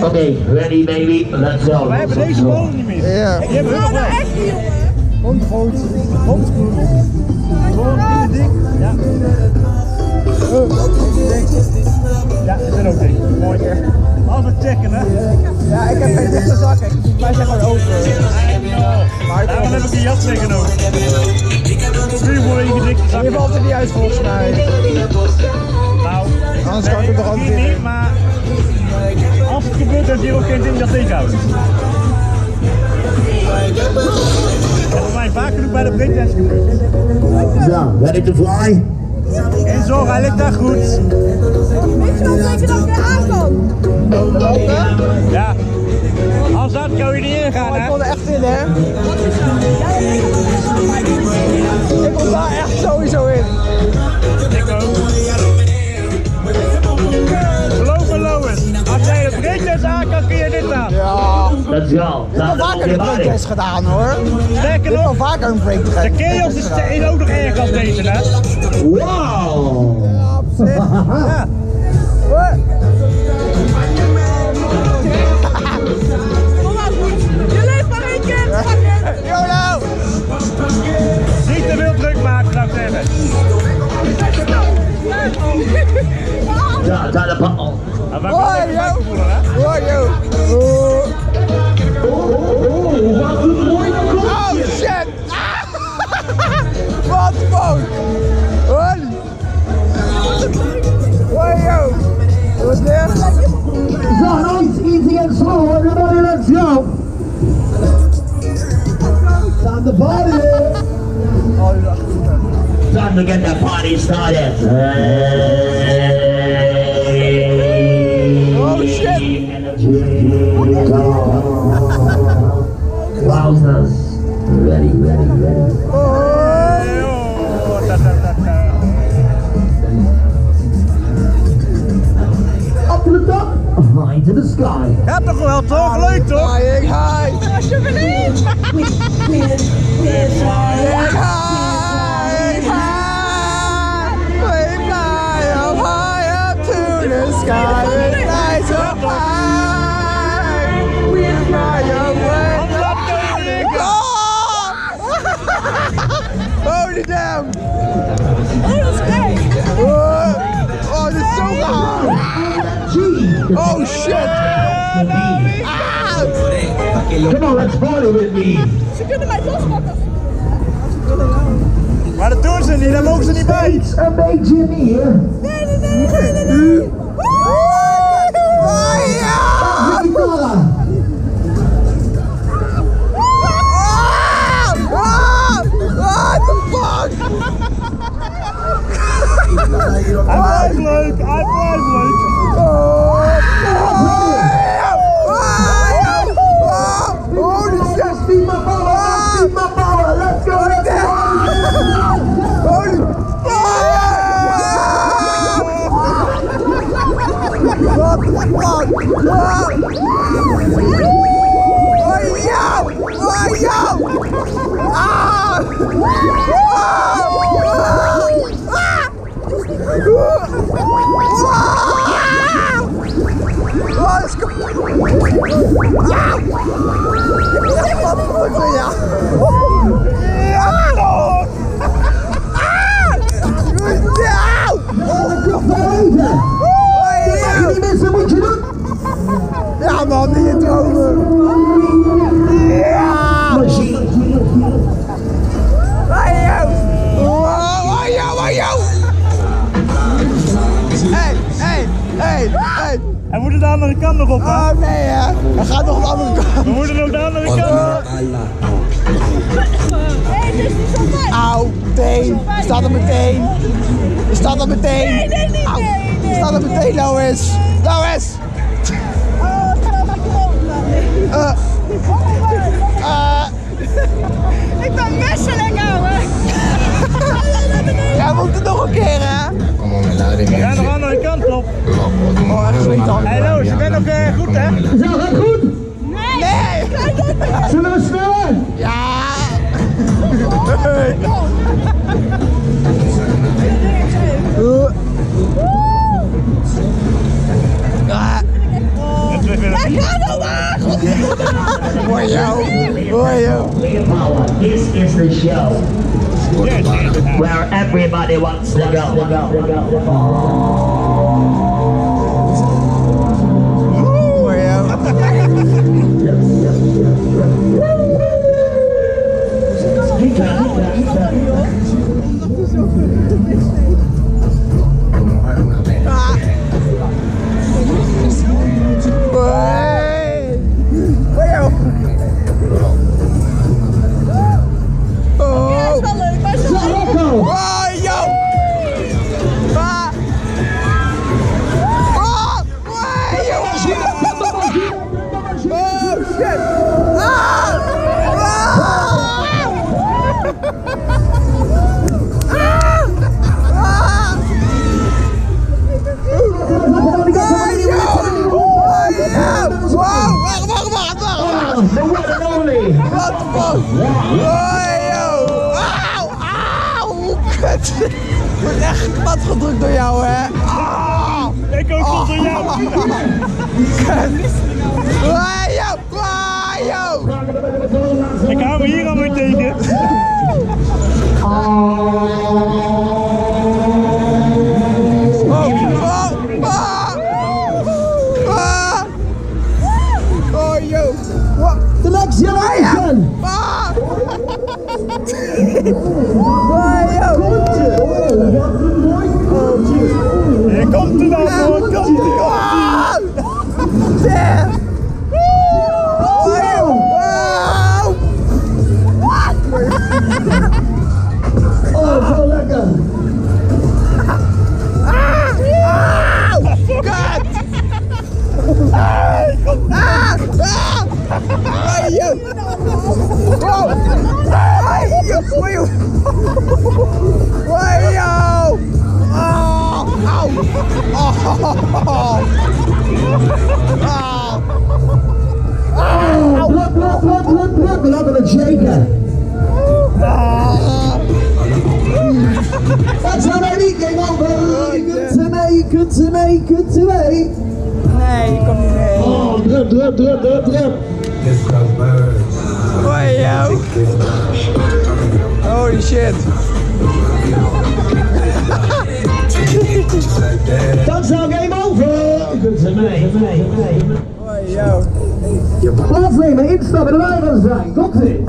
Oké, ready baby, let's go. Wij hebben deze molen niet meer. Ja. Die hebben we nog wel. Hondgoed. Hondgoed. Gewoon in de dik. Ja. Ja, die zijn ook dik. Mooi echt. Altijd checken hè. Ja, ik heb geen dichte zakken. Wij zijn gewoon open. Maar daarom heb ik een jas meegenomen. Puur voor je dikte zakken. je valt er niet uit volgens mij. Nou, anders kan ik het toch ook hier niet, maar als het gebeurt heb je ook geen ding dat tegenhoudt. Dat is mij vaak genoeg bij de breakdance gebeurd. Zo, ready to fly? Geen zorg, hij ligt daar goed. Weet je wel zeker dat ik weer aan kan? Ja. Als dat kan je niet ingaan Ik hè. kon er echt in, hè? Ik kom daar echt sowieso in. Ik ook. Geloof me Lois, als jij de breakdance aan kan, kun je dit aan. Ja. Let's go. Ik heb al vaker een breakdance gedaan, hoor. Sterker Ik heb al nog, vaker een breakdance de chaos is ook nog erger als deze hè. Wow! Ja, op zich. Ja. Je leeft maar één keer. YOLO! Niet te veel druk maken, zou ik zeggen. Ja, daar de bal. Maar we gaan even bij voelen hè. Oh shit! Wat de fuck? Holy! Wow! Wat is dit? Zo, nice, easy and slow. Everybody, let's go. Time to party. Time to get that party started. Hey. Oh shit! Wowzers. Ready, ready, ready. Up to the top, high to the sky. Ja, toch wel toch? Leuk toch? Flying high! Alsjeblieft. Flying high! We fly up high up to the sky. We fly so high. We fly away. Holy damn! Oh, dit is zo gaaf! Oh shit! Come on, let's party with me. Ze kunnen mij lospakken. Maar dat doen ze niet, daar mogen ze niet bij. It's een beetje meer. Nee. What the fuck? Hij blijft leuk, hij blijft leuk. Holy shit! Speed my power, let's go, let's go. Holy what the fuck? Oh yo! Ah! Ja man, die dromen. Ja! Hey! Hij moet de andere kant nog op hè? Oh nee hè, hij gaat nog de andere kant. We moeten ook de andere kant op. Nee, dit is niet zo fijn. Auw, teen. Staat er meteen. Er staat er meteen. Nee, niet. Auw. Nee. Er staat er meteen, Lois. Lois! Oh, het gaat maar gewoon. Ik ben misselijk, ouwe. Ja, we moeten nog een keer, hè? We gaan nog de andere kant op. Oh, echt slecht dan. Hey Loos, je bent nog goed hè? Is dat goed? Nee! Zullen we sneller? Ja! Ah. This is the show where everybody wants to Ik word echt plat gedrukt door jou, hè? Ik ook tot door jou. Ik hou me hier al mee tegen. The next generation! Hier komt er dan voor, komt er. Oh, zo lekker! Pluk, we laten het shaken. That's how I need game over. Kunt ze mee. Nee, je komt niet mee. Oh, druk. Holy shit. That's how game over. Kunt ze mee. Hoi, yo. Plaatsnemen, instappen, de wagens zijn. Komt ie.